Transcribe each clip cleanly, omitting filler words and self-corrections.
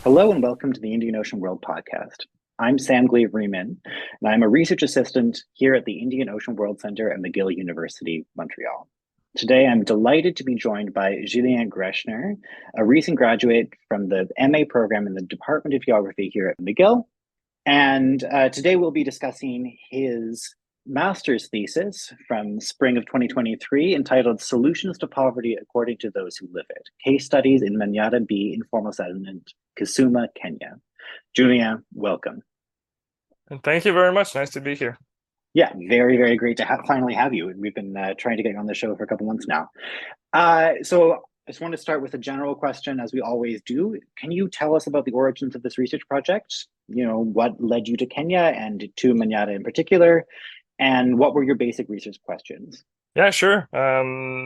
Hello and welcome to the Indian Ocean World podcast. I'm Sam Gleave Riemann, and I'm a research assistant here at the Indian Ocean World Center at McGill University, Montreal. Today, I'm delighted to be joined by Julien Greschner, a recent graduate from the MA program in the Department of Geography here at McGill. And today we'll be discussing his master's thesis from spring of 2023 entitled Solutions to Poverty According to Those Who Live It, Case Studies in Manyatta B Informal Settlement, Kisumu, Kenya. Julien, welcome. And thank you very much. Nice to be here. Yeah, very, very great to finally have you. We've been trying to get you on the show for a couple months now. So I just want to start with a general question, as we always do. Can you tell us about the origins of this research project? What led you to Kenya and to Manyatta in particular? And what were your basic research questions? Yeah, sure.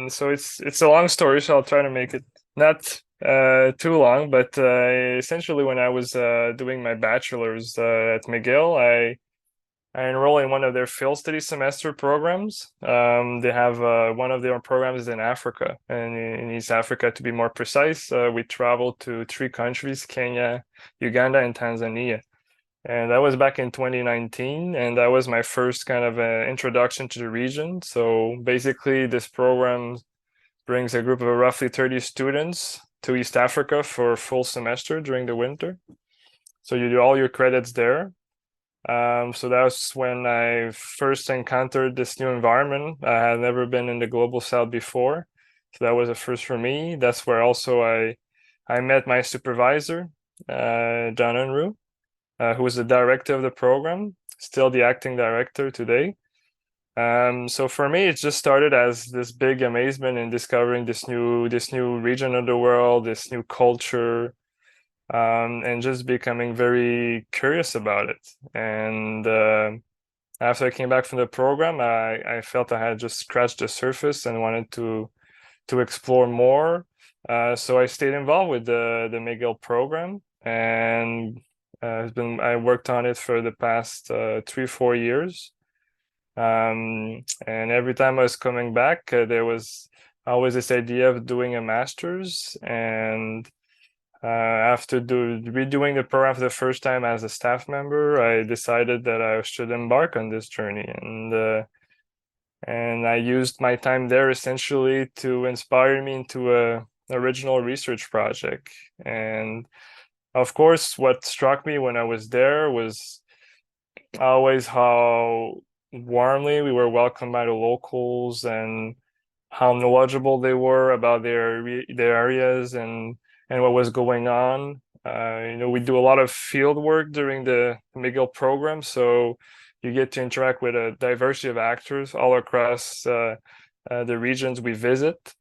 So it's a long story, so I'll try to make it not too long. But essentially, when I was doing my bachelor's at McGill, I enrolled in one of their field study semester programs. They have one of their programs in Africa, and in East Africa, to be more precise. We traveled to 3 countries: Kenya, Uganda, and Tanzania. And that was back in 2019, and that was my first kind of introduction to the region. So basically, this program brings a group of roughly 30 students to East Africa for a full semester during the winter. So you do all your credits there. So that was when I first encountered this new environment. I had never been in the global south before, so that was a first for me. That's where also I met my supervisor, Jon Unruh, who was the director of the program, still the acting director today. So for me, it just started as this big amazement in discovering this new region of the world, this new culture, and just becoming very curious about it. And after I came back from the program, I felt I had just scratched the surface and wanted to explore more. So I stayed involved with the McGill program, and I worked on it for the past 3-4 years. And every time I was coming back, there was always this idea of doing a master's. And after redoing the program for the first time as a staff member, I decided that I should embark on this journey. And I used my time there essentially to inspire me into a original research project. And of course, what struck me when I was there was always how warmly we were welcomed by the locals and how knowledgeable they were about their areas and what was going on. We do a lot of field work during the McGill program, so you get to interact with a diversity of actors all across the regions we visit.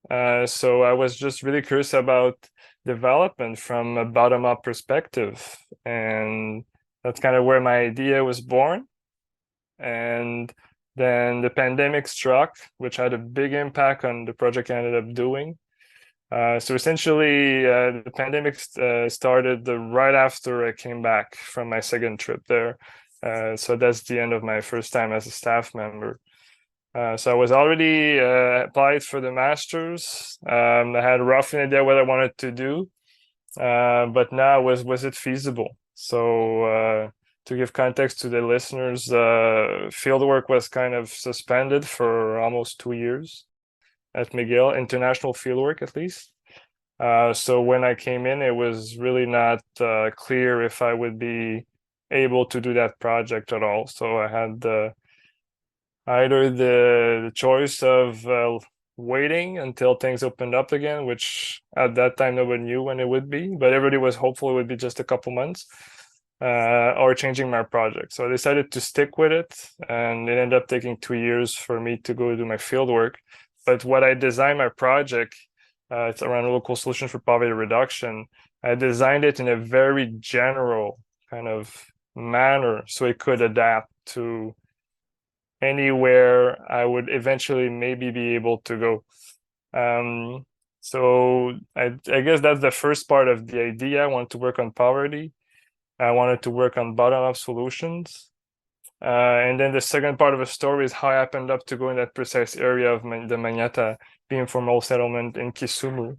So I was just really curious about development from a bottom-up perspective, and that's kind of where my idea was born. And then the pandemic struck, which had a big impact on the project I ended up doing. So essentially, the pandemic started right after I came back from my second trip there. So that's the end of my first time as a staff member. So I was already applied for the master's. I had roughly an idea what I wanted to do, but now was it feasible? So to give context to the listeners, fieldwork was kind of suspended for almost 2 years at McGill, international fieldwork at least. So when I came in, it was really not clear if I would be able to do that project at all. So I had either the choice of waiting until things opened up again, which at that time nobody knew when it would be, but everybody was hopeful it would be just a couple months, or changing my project. So I decided to stick with it, and it ended up taking 2 years for me to go do my field work. But what I designed my project, it's around local solutions for poverty reduction. I designed it in a very general kind of manner so it could adapt to anywhere I would eventually maybe be able to go. So I guess that's the first part of the idea. I wanted to work on poverty. I wanted to work on bottom-up solutions. And then the second part of the story is how I happened up to go in that precise area of the Manyatta B Informal Settlement in Kisumu.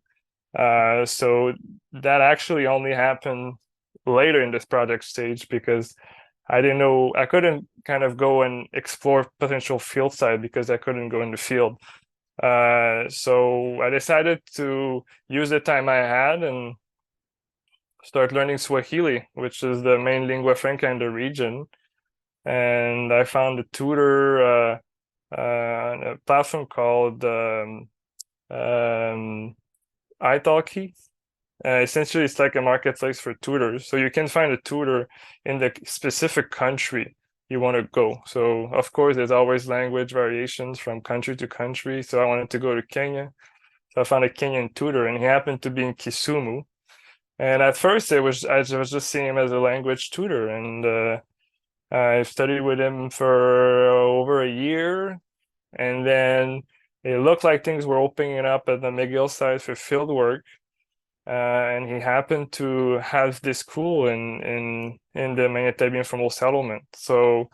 So that actually only happened later in this project stage because I didn't know, I couldn't kind of go and explore potential field site because I couldn't go in the field. So I decided to use the time I had and start learning Swahili, which is the main lingua franca in the region. And I found a tutor, a platform called italki. Essentially, it's like a marketplace for tutors. So you can find a tutor in the specific country you want to go. So of course, there's always language variations from country to country. So I wanted to go to Kenya. So I found a Kenyan tutor, and he happened to be in Kisumu. And at first, I was just seeing him as a language tutor, and I studied with him for over a year, and then it looked like things were opening up at the McGill site for field work. And he happened to have this school in the Manyatta B Informal Settlement. So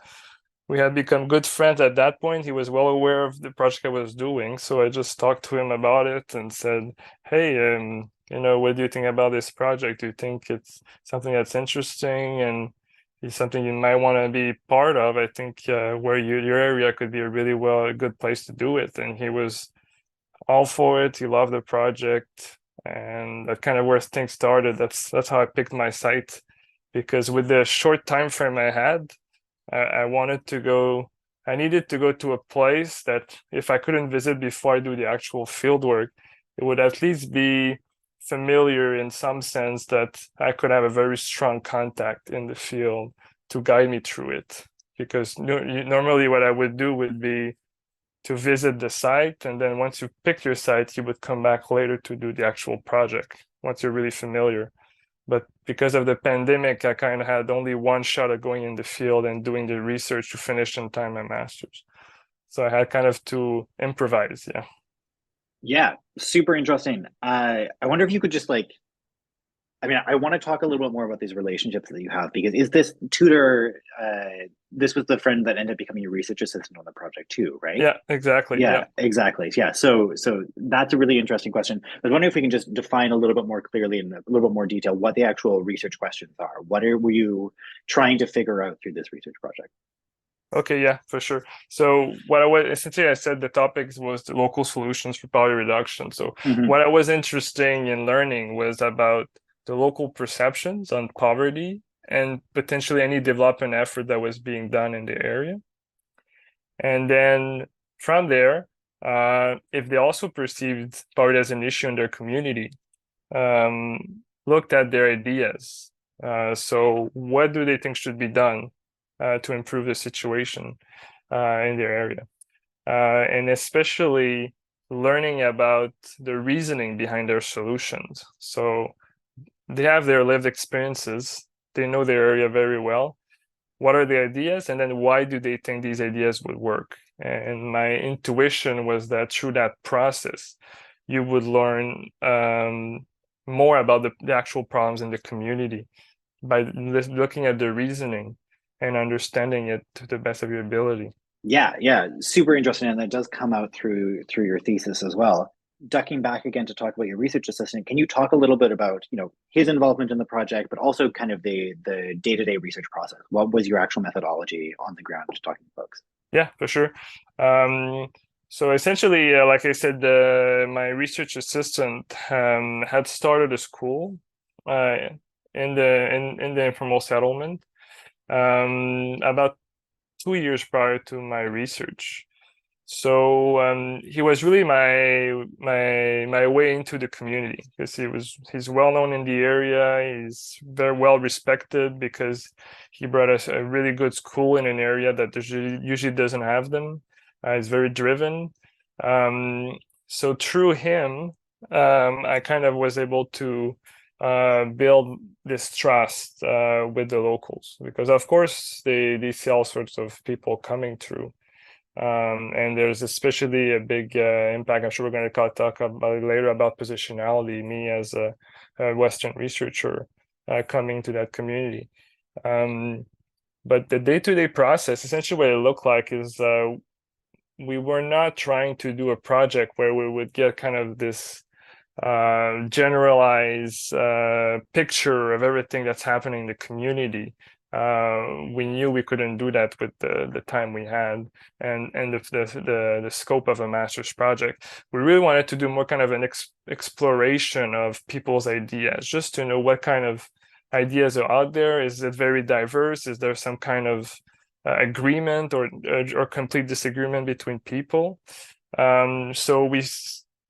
we had become good friends at that point. He was well aware of the project I was doing. So I just talked to him about it and said, hey, what do you think about this project? Do you think it's something that's interesting and it's something you might want to be part of? I think where your area could be a good place to do it. And he was all for it. He loved the project. And that's kind of where things started. That's how I picked my site, because with the short time frame I had, I needed to go to a place that if I couldn't visit before I do the actual field work, it would at least be familiar in some sense that I could have a very strong contact in the field to guide me through it. Because normally what I would do would be to visit the site, and then once you pick your site, you would come back later to do the actual project once you're really familiar. But because of the pandemic, I kind of had only one shot at going in the field and doing the research to finish in time my master's. So I had kind of to improvise. Yeah. Yeah, super interesting. I wonder if you could just I want to talk a little bit more about these relationships that you have, because is this tutor, this was the friend that ended up becoming your research assistant on the project too, right? Yeah, exactly. Yeah, exactly. Yeah. So that's a really interesting question. I was wondering if we can just define a little bit more clearly in a little bit more detail what the actual research questions are. Were you trying to figure out through this research project? Okay, yeah, for sure. So what I was essentially, I said the topics was the local solutions for poverty reduction. So what I was interested in learning was about the local perceptions on poverty and potentially any development effort that was being done in the area. And then from there, if they also perceived poverty as an issue in their community, looked at their ideas. So what do they think should be done to improve the situation in their area? And especially learning about the reasoning behind their solutions. So they have their lived experiences, they know their area very well. What are the ideas? And then why do they think these ideas would work? And my intuition was that through that process, you would learn more about the actual problems in the community by looking at the reasoning and understanding it to the best of your ability. Yeah, super interesting, and that does come out through your thesis as well. Ducking back again to talk about your research assistant, can you talk a little bit about his involvement in the project, but also kind of the day-to-day research process? What was your actual methodology on the ground talking to folks? Yeah, for sure. So essentially, like I said, my research assistant had started a school in the informal settlement about 2 years prior to my research. So he was really my way into the community, because he's well known in the area. He's very well respected because he brought us a really good school in an area that usually doesn't have them. He's very driven. So through him, I kind of was able to build this trust with the locals, because of course they see all sorts of people coming through. And there's especially a big impact. I'm sure we're going to talk about it later about positionality, me as a Western researcher coming to that community. But the day-to-day process, essentially what it looked like is we were not trying to do a project where we would get kind of this generalized picture of everything that's happening in the community. We knew we couldn't do that with the time we had and the scope of a master's project. We really wanted to do more kind of an exploration of people's ideas, just to know what kind of ideas are out there. Is it very diverse? Is there some kind of agreement or complete disagreement between people? So we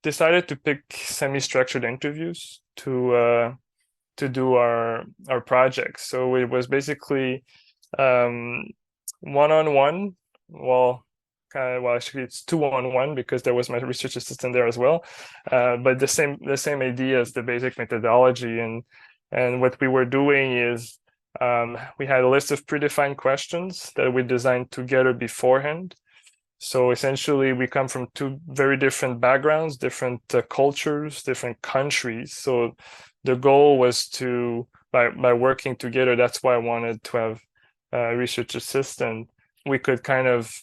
decided to pick semi-structured interviews to do our project. So it was basically one-on-one. Well, actually it's two-on-one because there was my research assistant there as well. But the same idea as the basic methodology, and what we were doing is we had a list of predefined questions that we designed together beforehand. So essentially, we come from two very different backgrounds, different cultures, different countries. So the goal was to, by working together, that's why I wanted to have a research assistant, we could kind of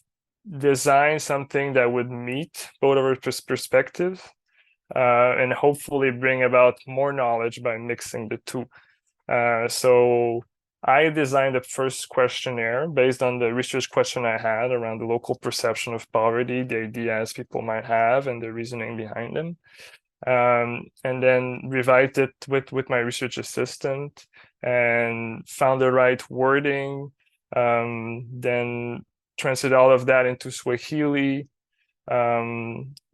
design something that would meet both of our perspectives and hopefully bring about more knowledge by mixing the two. So I designed the first questionnaire based on the research question I had around the local perception of poverty, the ideas people might have, and the reasoning behind them. And then revised it with my research assistant and found the right wording. Then translated all of that into Swahili.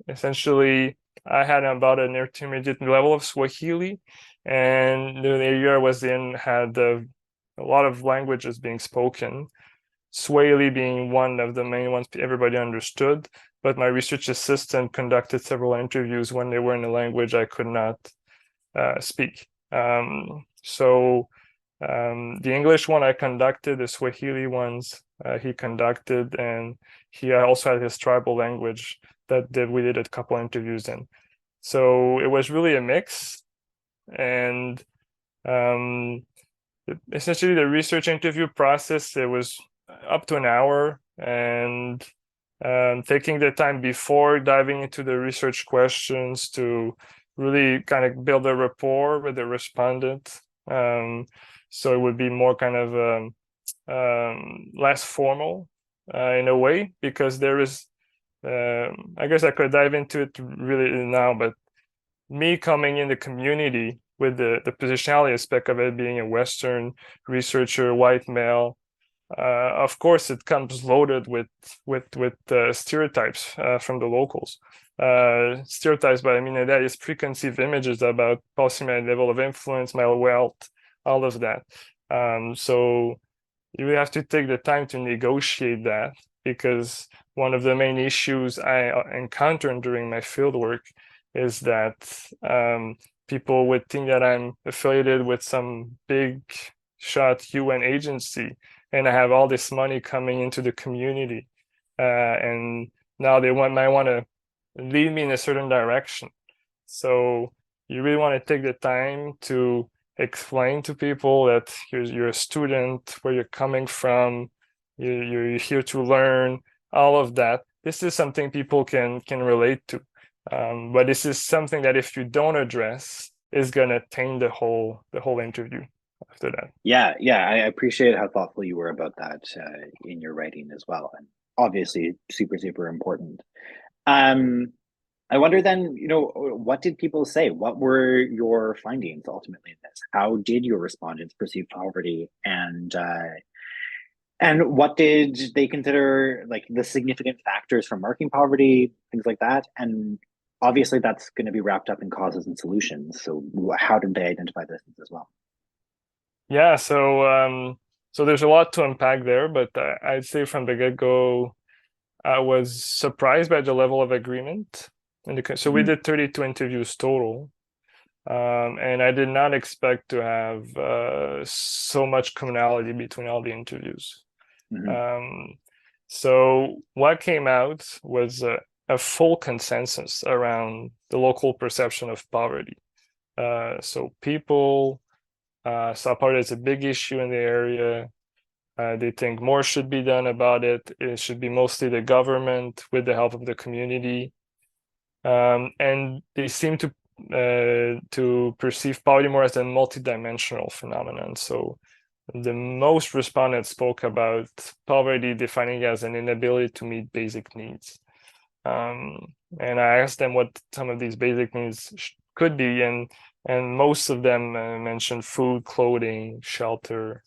Essentially, I had about an intermediate level of Swahili, and the area I was in had a lot of languages being spoken, Swahili being one of the main ones everybody understood, but my research assistant conducted several interviews when they were in a language I could not speak. So the English one I conducted, the Swahili ones he conducted, and he also had his tribal language that we did a couple interviews in. So it was really a mix, and essentially the research interview process, it was up to an hour, and taking the time before diving into the research questions to really kind of build a rapport with the respondent. So it would be more kind of less formal in a way, because there is, I guess I could dive into it really now, but me coming in the community with the positionality aspect of it, being a Western researcher, white male, of course it comes loaded with stereotypes from the locals. Stereotypes, but I mean that is preconceived images about possibly my level of influence, my wealth, all of that. So you have to take the time to negotiate that, because one of the main issues I encountered during my fieldwork is that people would think that I'm affiliated with some big shot UN agency and I have all this money coming into the community, and now they might want to lead me in a certain direction. So you really want to take the time to explain to people that you're a student, where you're coming from, you're here to learn, all of that. This is something people can relate to, but this is something that if you don't address, is gonna taint the whole interview after that. Yeah, I appreciate how thoughtful you were about that in your writing as well, and obviously super important. I wonder then, what did people say? What were your findings ultimately in this? How did your respondents perceive poverty, and what did they consider like the significant factors for marking poverty, things like that? And obviously that's going to be wrapped up in causes and solutions. So how did they identify those things as well? Yeah, so there's a lot to unpack there, but I'd say from the get-go, I was surprised by the level of agreement. So we did 32 interviews total, and I did not expect to have so much commonality between all the interviews. So what came out was a full consensus around the local perception of poverty. So people saw poverty as a big issue in the area. They think more should be done about it. It should be mostly the government with the help of the community. And they seem to to perceive poverty more as a multidimensional phenomenon. So the most respondents spoke about poverty defining as an inability to meet basic needs. And I asked them what some of these basic needs could be, and most of them mentioned food, clothing, shelter,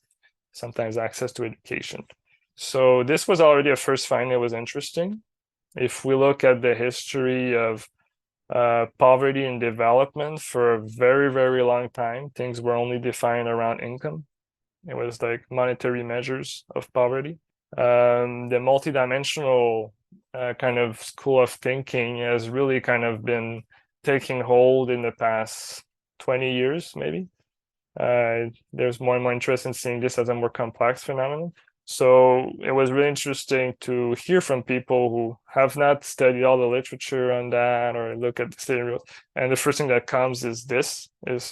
sometimes access to education. So this was already a first finding that was interesting. If we look at the history of poverty and development, for a very, very long time, things were only defined around income. It was like monetary measures of poverty. The multidimensional kind of school of thinking has really kind of been taking hold in the past 20 years, maybe. There's more and more interest in seeing this as a more complex phenomenon. So it was really interesting to hear from people who have not studied all the literature on that or look at the scenarios. And the first thing that comes is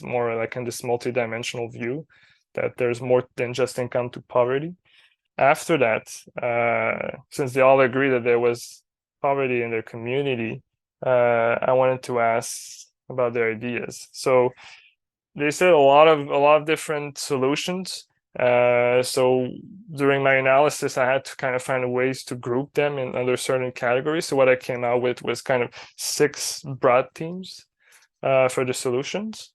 more like in this multidimensional view that there's more than just income to poverty. After that, since they all agree that there was poverty in their community, I wanted to ask about their ideas. So they said a lot of different solutions. So during my analysis, I had to kind of find ways to group them in under certain categories. So what I came out with was kind of 6 broad themes for the solutions.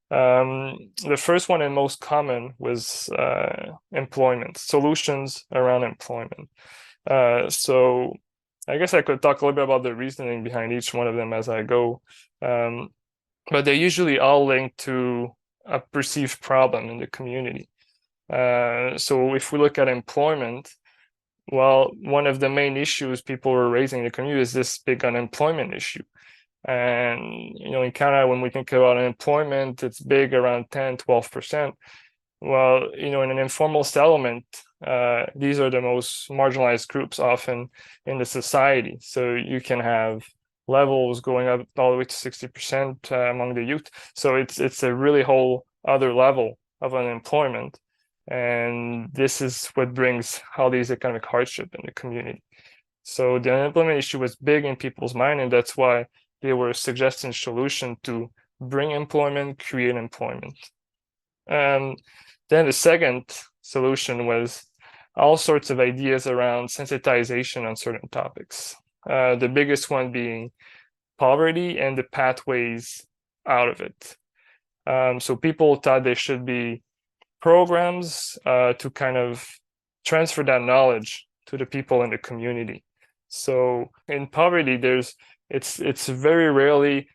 The first one and most common was employment, solutions around employment. So I guess I could talk a little bit about the reasoning behind each one of them as I go. But they're usually all linked to a perceived problem in the community. So if we look at employment, well, one of the main issues people were raising in the community is this big unemployment issue. And, in Canada, when we think about unemployment, it's big, around 10, 12%. Well, in an informal settlement, these are the most marginalized groups often in the society. So you can have levels going up all the way to 60% among the youth. So it's a really whole other level of unemployment. And this is what brings all these economic hardship in the community. So the unemployment issue was big in people's mind, and that's why they were suggesting solution to bring employment, create employment. Then the second solution was all sorts of ideas around sensitization on certain topics. The biggest one being poverty and the pathways out of it. So people thought there should be programs to kind of transfer that knowledge to the people in the community. So in poverty, it's very rarely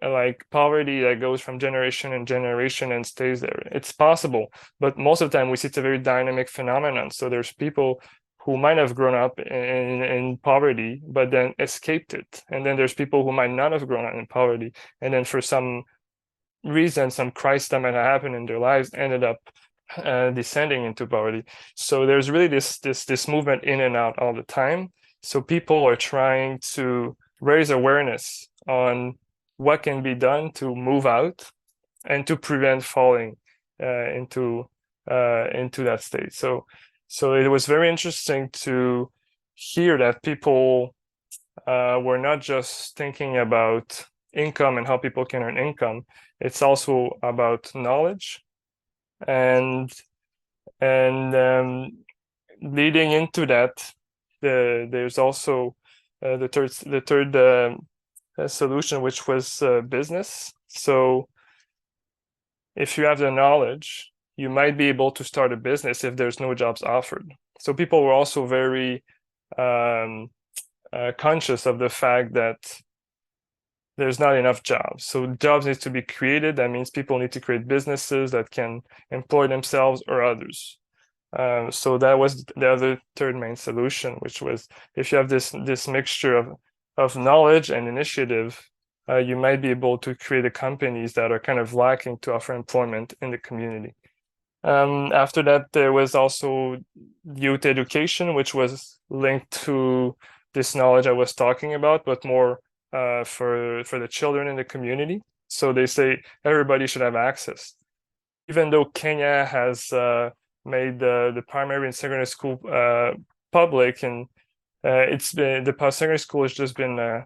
like poverty that goes from generation and generation and stays there. It's possible, but most of the time we see it's a very dynamic phenomenon. So there's people who might have grown up in poverty, but then escaped it. And then there's people who might not have grown up in poverty. And then for some reason, some crisis that might have happened in their lives ended up descending into poverty. So there's really this movement in and out all the time. So people are trying to raise awareness on what can be done to move out and to prevent falling into that state. So it was very interesting to hear that people were not just thinking about income and how people can earn income. It's also about knowledge, and leading into that, there's also the third solution, which was business. So if you have the knowledge, you might be able to start a business if there's no jobs offered. So people were also very conscious of the fact that there's not enough jobs. So jobs need to be created. That means people need to create businesses that can employ themselves or others. So that was the other third main solution, which was if you have this mixture of knowledge and initiative, you might be able to create the companies that are kind of lacking to offer employment in the community. After that, there was also youth education, which was linked to this knowledge I was talking about, but more for the children in the community. So they say everybody should have access. Even though Kenya has made the primary and secondary school public, and it's been the secondary school has just been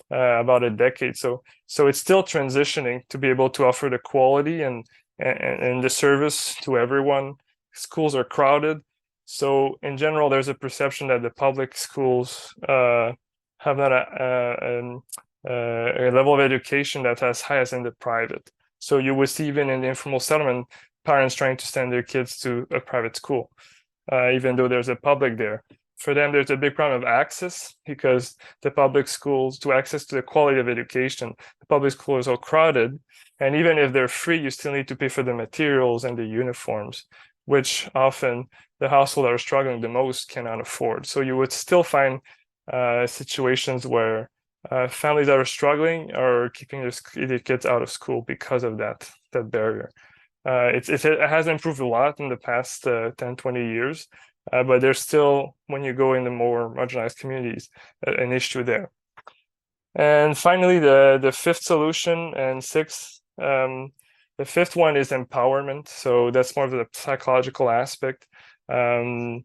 about a decade. So it's still transitioning to be able to offer the quality and the service to everyone. Schools are crowded. So in general, there's a perception that the public schools have not a level of education that's as high as in the private. So you would see even in the informal settlement, parents trying to send their kids to a private school, even though there's a public there. For them, there's a big problem of access because the public schools, to access to the quality of education, the public schools are crowded. And even if they're free, you still need to pay for the materials and the uniforms, which often the households that are struggling the most cannot afford. So you would still find situations where families that are struggling are keeping their kids out of school because of that barrier. It has improved a lot in the past 10, 20 years, but there's still, when you go in the more marginalized communities, an issue there. And finally, the fifth solution and sixth, the fifth one is empowerment. So that's more of the psychological aspect of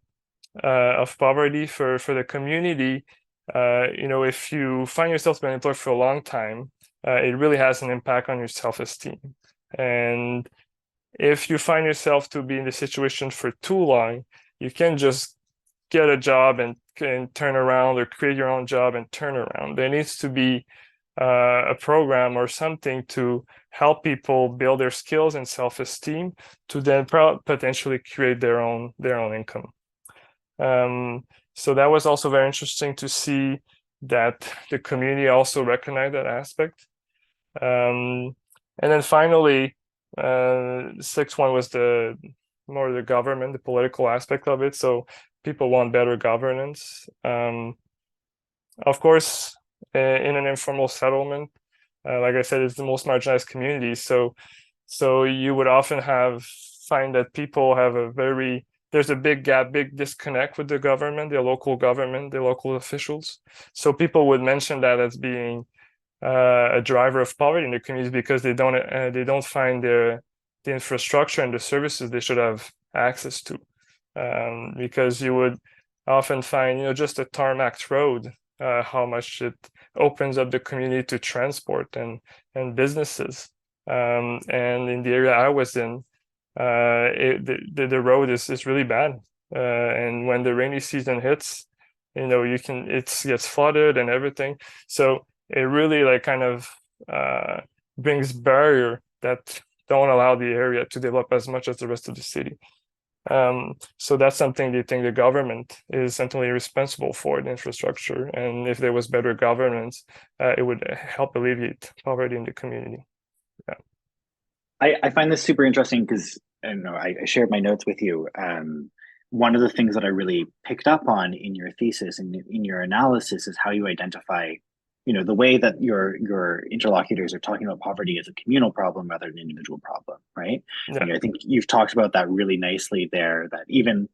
poverty for the community. If you find yourself being employed for a long time, it really has an impact on your self-esteem. And if you find yourself to be in the situation for too long, you can't just get a job and turn around, or create your own job and turn around. There needs to be a program or something to help people build their skills and self-esteem to then potentially create their own income. So that was also very interesting to see that the community also recognized that aspect. And then finally, the sixth one was more the government, the political aspect of it. So people want better governance. Of course, in an informal settlement, like I said, it's the most marginalized community. So you would often find that people have there's a big gap, big disconnect with the government, the local officials. So people would mention that as being a driver of poverty in the communities because they don't find the infrastructure and the services they should have access to. Because you would often find, just a tarmac road, how much it opens up the community to transport and businesses. And in the area I was in, the road is really bad. And when the rainy season hits, it gets flooded and everything. So it really brings barrier that don't allow the area to develop as much as the rest of the city. So that's something they think the government is centrally responsible for, the infrastructure. And if there was better governance, it would help alleviate poverty in the community. Yeah. I find this super interesting because I shared my notes with you. One of the things that I really picked up on in your thesis and in your analysis is how you identify, the way that your interlocutors are talking about poverty as a communal problem rather than an individual problem, right? Yeah. I think you've talked about that really nicely there, that even,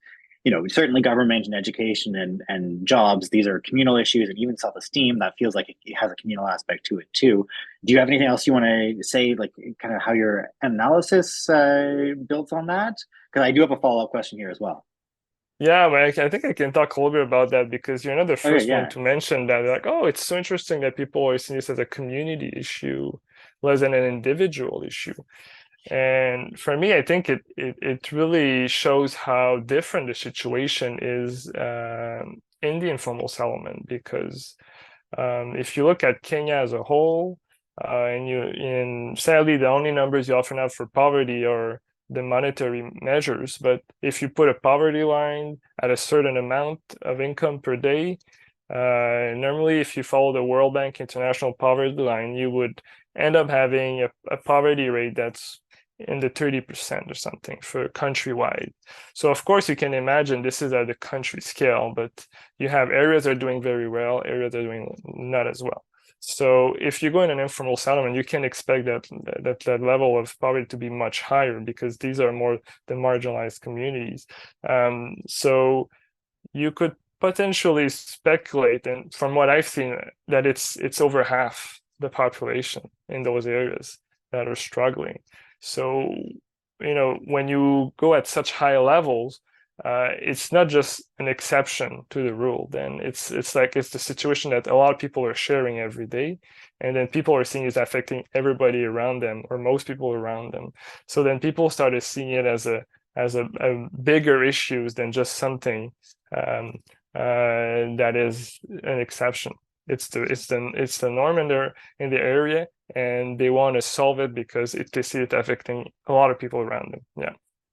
certainly government and education and jobs, these are communal issues, and even self-esteem, that feels like it has a communal aspect to it too. Do you have anything else you want to say, like kind of how your analysis builds on that? Because I do have a follow-up question here as well. Yeah, I think I can talk a little bit about that because you're not the first one to mention that. Like, oh, it's so interesting that people are seeing this as a community issue less than an individual issue. And for me, I think it really shows how different the situation is in the informal settlement. Because if you look at Kenya as a whole, and sadly, the only numbers you often have for poverty are the monetary measures. But if you put a poverty line at a certain amount of income per day, normally if you follow the World Bank International Poverty Line, you would end up having a poverty rate that's in the 30% or something for countrywide. So of course you can imagine this is at the country scale, but you have areas that are doing very well, areas that are doing not as well. So if you go in an informal settlement, you can expect that level of poverty to be much higher because these are more the marginalized communities. So you could potentially speculate, and from what I've seen, that it's over half the population in those areas that are struggling. So when you go at such high levels, it's not just an exception to the rule. Then it's the situation that a lot of people are sharing every day, and then people are seeing it's affecting everybody around them or most people around them. So then people started seeing it as a bigger issues than just something that is an exception. It's the norm in the area, and they want to solve it because they see it affecting a lot of people around them. Yeah.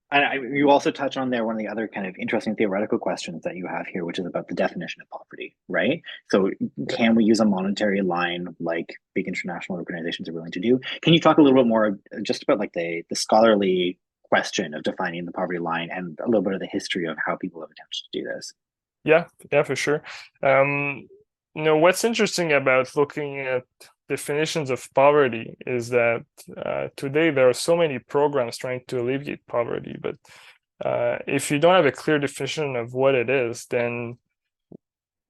And you also touch on there one of the other kind of interesting theoretical questions that you have here, which is about the definition of poverty, right? So can we use a monetary line like big international organizations are willing to do? Can you talk a little bit more just about like the scholarly question of defining the poverty line and a little bit of the history of how people have attempted to do this? Yeah, for sure. What's interesting about looking at definitions of poverty is that today there are so many programs trying to alleviate poverty, but if you don't have a clear definition of what it is, then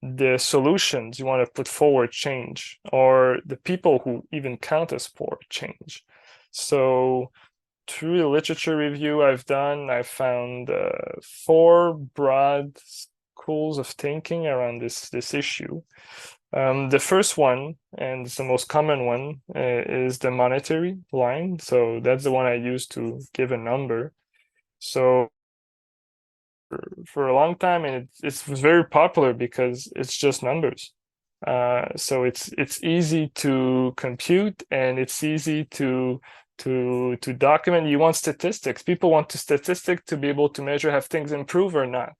the solutions you want to put forward change, or the people who even count as poor change. So through the literature review I've done, I found 4 broad schools of thinking around this issue. The first one, and it's the most common one, is the monetary line. So that's the one I use to give a number. So for a long time, and it was very popular because it's just numbers. So it's easy to compute, and it's easy to document. You want statistics. People want statistics to be able to measure have things improve or not.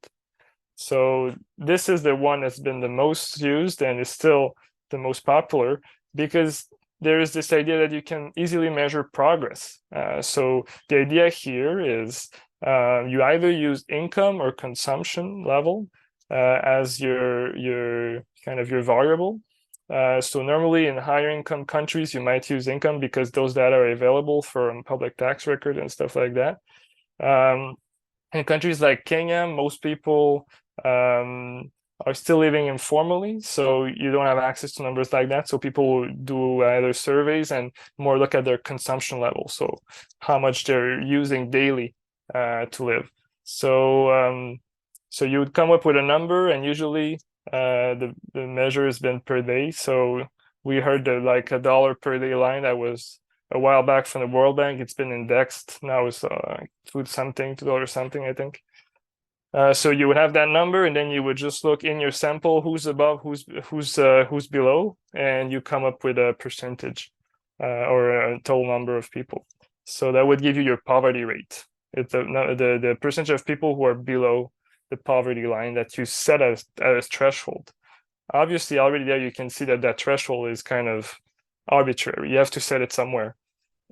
So this is the one that's been the most used and is still the most popular because there is this idea that you can easily measure progress. So the idea here is you either use income or consumption level as your kind of your variable. So normally in higher income countries, you might use income because those data are available from public tax record and stuff like that. In countries like Kenya, most people are still living informally, so you don't have access to numbers like that. So people do either surveys and more look at their consumption level, so how much they're using daily to live. So so you would come up with a number, and usually the measure has been per day. So we heard that like $1 per day line that was a while back from the World Bank. It's been indexed now. It's $2 something, I think. So you would have that number, and then you would just look in your sample who's above, who's below, and you come up with a percentage or a total number of people. So that would give you your poverty rate. It's the percentage of people who are below the poverty line that you set as threshold. Obviously, already there you can see that threshold is kind of arbitrary. You have to set it somewhere.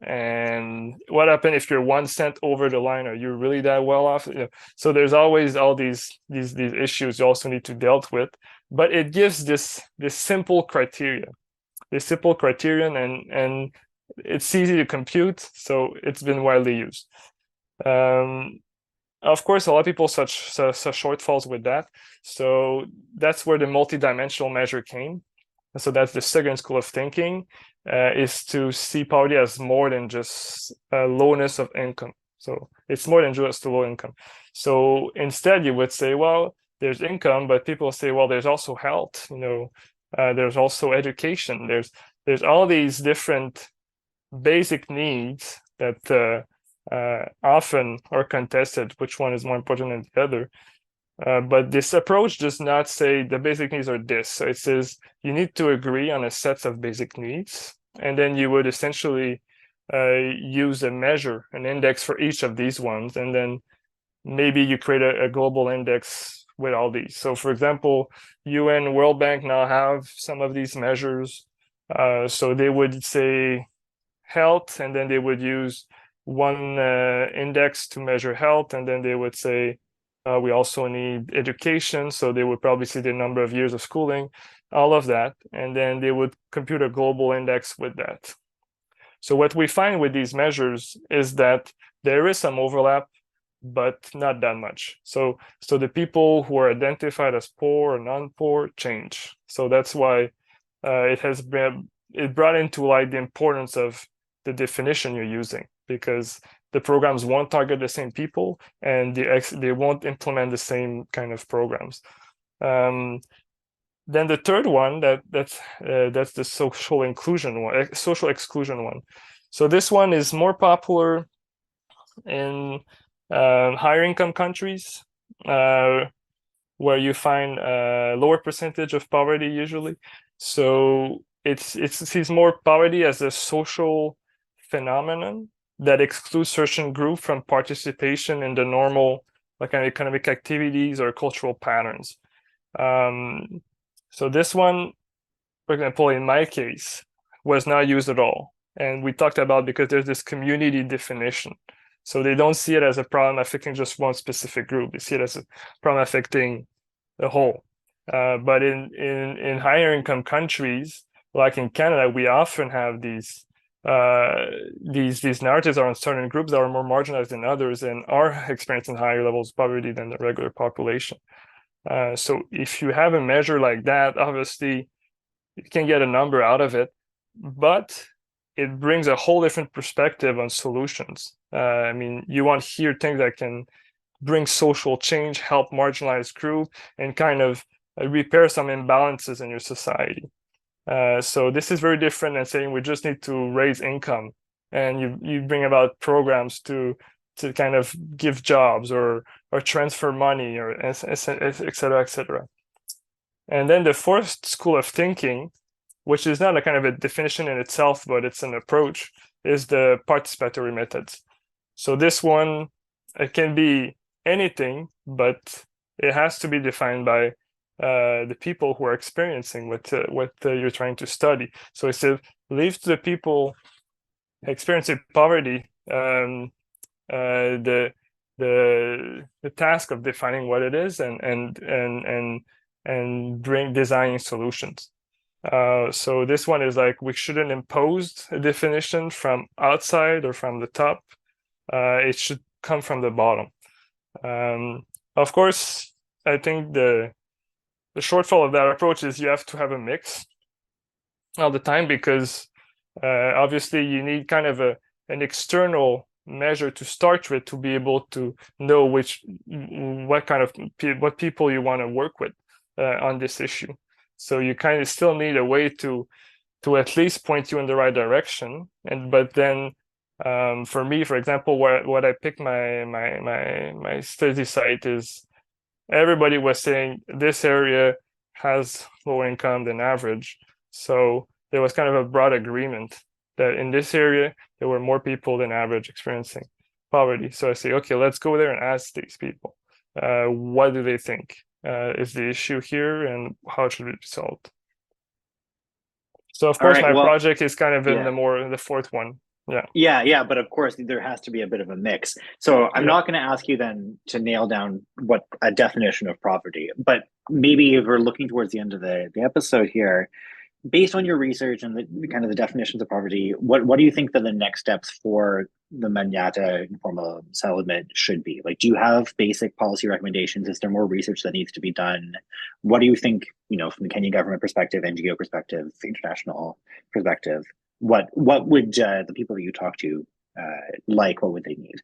And what happens if you're 1 cent over the line? Are you really that well off? So there's always all these issues you also need to deal with. But it gives this simple criterion, and it's easy to compute. So it's been widely used. Of course, a lot of people such shortfalls with that. So that's where the multidimensional measure came. So that's the second school of thinking, is to see poverty as more than just lowness of income. So it's more than just the low income. So instead, you would say, well, there's income, but people say, well, there's also health. There's also education. There's all these different basic needs that often are contested. Which one is more important than the other? But this approach does not say the basic needs are this. So it says you need to agree on a set of basic needs, and then you would essentially use a measure, an index for each of these ones, and then maybe you create a global index with all these. So for example, UN, World Bank now have some of these measures. So they would say health, and then they would use one index to measure health, and then they would say we also need education. So they would probably see the number of years of schooling, all of that, and then they would compute a global index with that. So what we find with these measures is that there is some overlap, but not that much. So the people who are identified as poor or non-poor change. So that's why it brought into light the importance of the definition you're using, because the programs won't target the same people, and they won't implement the same kind of programs. Then the third one, that's the social inclusion one, social exclusion one. So this one is more popular in higher income countries, where you find a lower percentage of poverty usually. So it sees more poverty as a social phenomenon that excludes certain group from participation in the normal like economic activities or cultural patterns. So this one, for example, in my case, was not used at all. And we talked about because there's this community definition. So they don't see it as a problem affecting just one specific group. They see it as a problem affecting the whole. But in higher income countries, like in Canada, we often have these narratives are on certain groups that are more marginalized than others and are experiencing higher levels of poverty than the regular population. So if you have a measure like that, obviously you can get a number out of it, but it brings a whole different perspective on solutions. I mean, you want to hear things that can bring social change, help marginalized group, and kind of repair some imbalances in your society. So this is very different than saying we just need to raise income, and you bring about programs to kind of give jobs or transfer money or et cetera, et cetera. And then the fourth school of thinking, which is not a kind of a definition in itself, but it's an approach, is the participatory methods. So this one, it can be anything, but it has to be defined by the people who are experiencing what you're trying to study. So it's to leave to the people experiencing poverty the task of defining what it is and designing solutions. So this one is like we shouldn't impose a definition from outside or from the top. It should come from the bottom. Of course, I think the shortfall of that approach is you have to have a mix all the time because obviously you need kind of an external measure to start with to be able to know what people you want to work with on this issue. So you kind of still need a way to at least point you in the right direction. But then for me, for example, what I picked my study site is everybody was saying this area has lower income than average. So there was kind of a broad agreement that in this area, there were more people than average experiencing poverty. So I say, okay, let's go there and ask these people, what do they think is the issue here and how should it be solved? So of course, my project is kind of in the fourth one. Yeah. But of course, there has to be a bit of a mix. So I'm not going to ask you then to nail down what a definition of poverty, but maybe if we're looking towards the end of the episode here, based on your research and the kind of the definitions of poverty, what do you think that the next steps for the Manyatta Informal Settlement should be? Like, do you have basic policy recommendations? Is there more research that needs to be done? What do you think, from the Kenyan government perspective, NGO perspective, international perspective, what would the people that you talk to like? What would they need?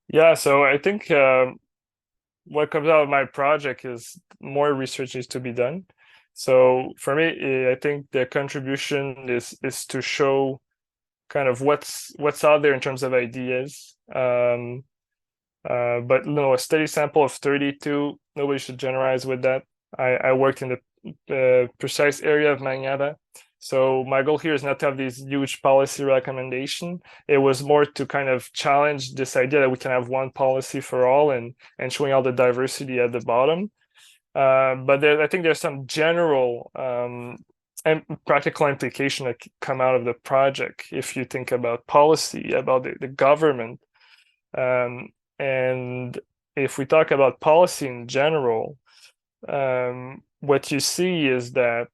Yeah, so I think what comes out of my project is more research needs to be done. So for me, I think the contribution is to show kind of what's out there in terms of ideas. But a study sample of 32, nobody should generalize with that. I worked in the precise area of Manyatta. So my goal here is not to have these huge policy recommendation. It was more to kind of challenge this idea that we can have one policy for all and showing all the diversity at the bottom. But I think there's some general and practical implication that come out of the project if you think about policy, about the government. And if we talk about policy in general, what you see is that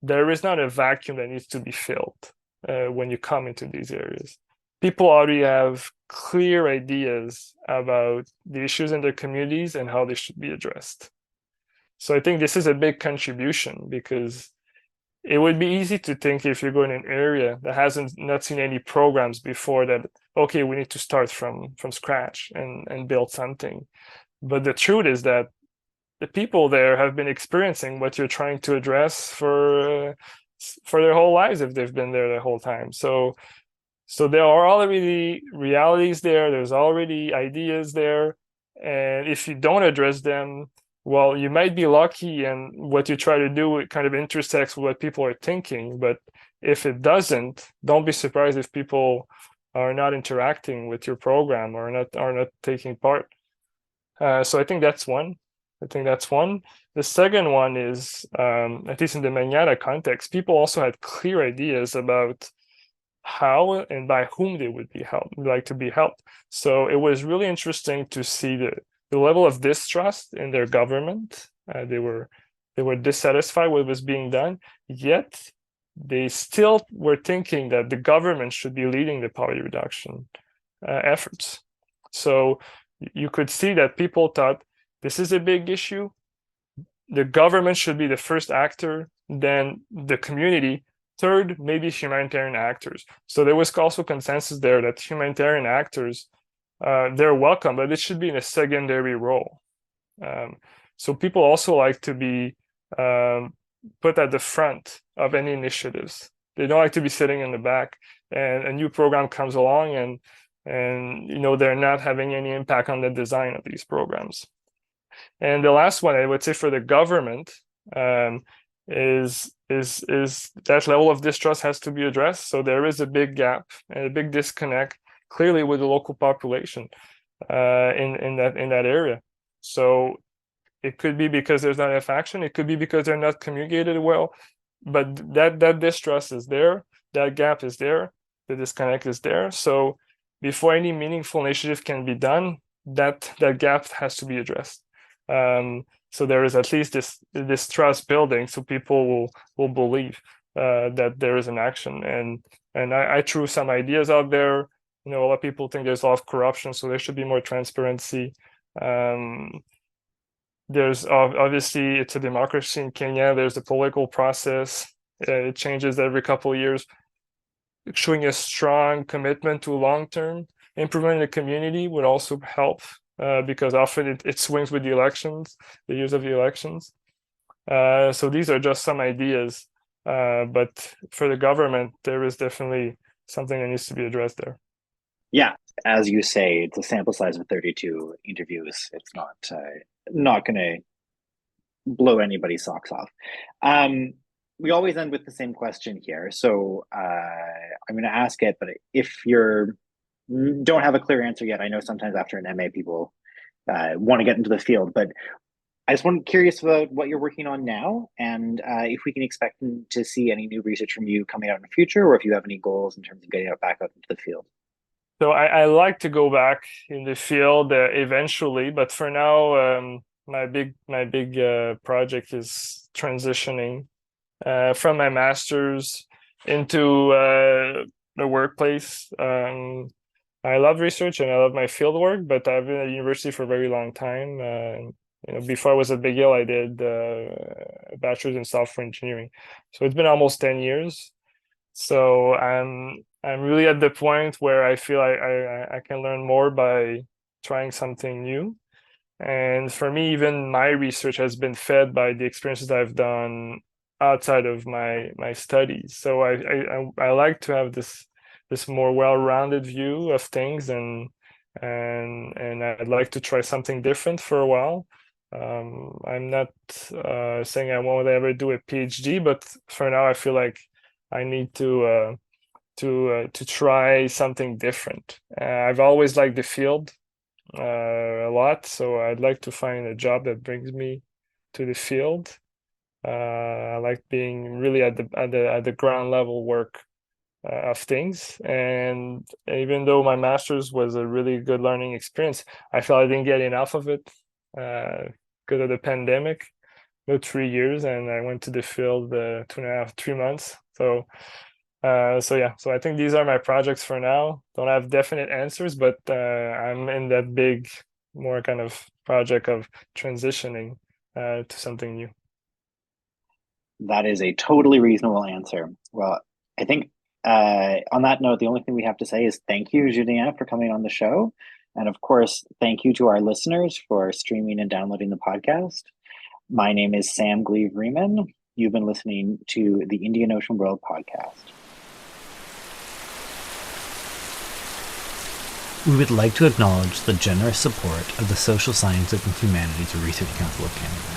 there is not a vacuum that needs to be filled when you come into these areas. People already have clear ideas about the issues in their communities and how they should be addressed. So I think this is a big contribution because it would be easy to think if you go in an area that hasn't not seen any programs before that, okay, we need to start from scratch and build something. But the truth is that the people there have been experiencing what you're trying to address for their whole lives if they've been there the whole time. So there are already realities there. There's already ideas there, and if you don't address them, well, you might be lucky, and what you try to do, it kind of intersects with what people are thinking. But if it doesn't, don't be surprised if people are not interacting with your program or not taking part. So I think that's one. The second one is, at least in the Manyatta context, people also had clear ideas about how and by whom they would like to be helped. So it was really interesting to see the level of distrust in their government. They were dissatisfied with what was being done, yet they still were thinking that the government should be leading the poverty reduction efforts. So you could see that people thought this is a big issue. The government should be the first actor, then the community, third, maybe humanitarian actors. So there was also consensus there that humanitarian actors, they're welcome, but it should be in a secondary role. So people also like to be put at the front of any initiatives. They don't like to be sitting in the back, and a new program comes along and they're not having any impact on the design of these programs. And the last one, I would say, for the government, is that level of distrust has to be addressed. So there is a big gap and a big disconnect, clearly, with the local population in that area. So it could be because there's not enough action. It could be because they're not communicated well. But that distrust is there. That gap is there. The disconnect is there. So before any meaningful initiative can be done, that gap has to be addressed. So there is at least this trust building, so people will believe that there is an action. And I threw some ideas out there. A lot of people think there's a lot of corruption, so there should be more transparency. There's obviously, it's a democracy in Kenya. There's the political process. It changes every couple of years. Showing a strong commitment to long-term improvement in the community would also help. Because often it swings with the years of the elections. So these are just some ideas, but for the government, there is definitely something that needs to be addressed there. Yeah, as you say, it's a sample size of 32 interviews. It's not going to blow anybody's socks off. We always end with the same question here. So I'm going to ask it, but if you're don't have a clear answer yet. I know sometimes after an MA, people want to get into the field, but I just curious about what you're working on now, and if we can expect to see any new research from you coming out in the future, or if you have any goals in terms of getting back out into the field. So I like to go back in the field eventually, but for now, my big project is transitioning from my master's into the workplace. I love research and I love my field work, but I've been at university for a very long time. Before I was at McGill, I did a bachelor's in software engineering. So it's been almost 10 years. So I'm really at the point where I feel I can learn more by trying something new. And for me, even my research has been fed by the experiences I've done outside of my studies. So I like to have this more well-rounded view of things, and I'd like to try something different for a while. I'm not saying I won't ever do a PhD, but for now I feel like I need to try something different. I've always liked the field a lot, so I'd like to find a job that brings me to the field. I like being really at the ground level work of things. And even though my master's was a really good learning experience, I felt I didn't get enough of it because of the pandemic. 3 years, and I went to the field 2.5, 3 months. So yeah, so I think these are my projects for now. Don't have definite answers, but I'm in that big, more kind of project of transitioning to something new. That is a totally reasonable answer. Well, I think on that note, the only thing we have to say is thank you, Julien, for coming on the show. And of course, thank you to our listeners for streaming and downloading the podcast. My name is Sam Gleave Riemann. You've been listening to the Indian Ocean World podcast. We would like to acknowledge the generous support of the Social Sciences and Humanities Research Council of Canada.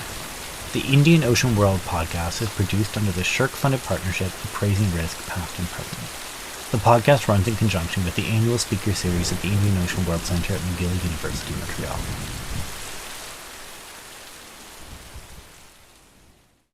The Indian Ocean World podcast is produced under the SSHRC-funded Partnership, Appraising Risk, past and present. The podcast runs in conjunction with the annual speaker series at the Indian Ocean World Centre at McGill University, Montreal.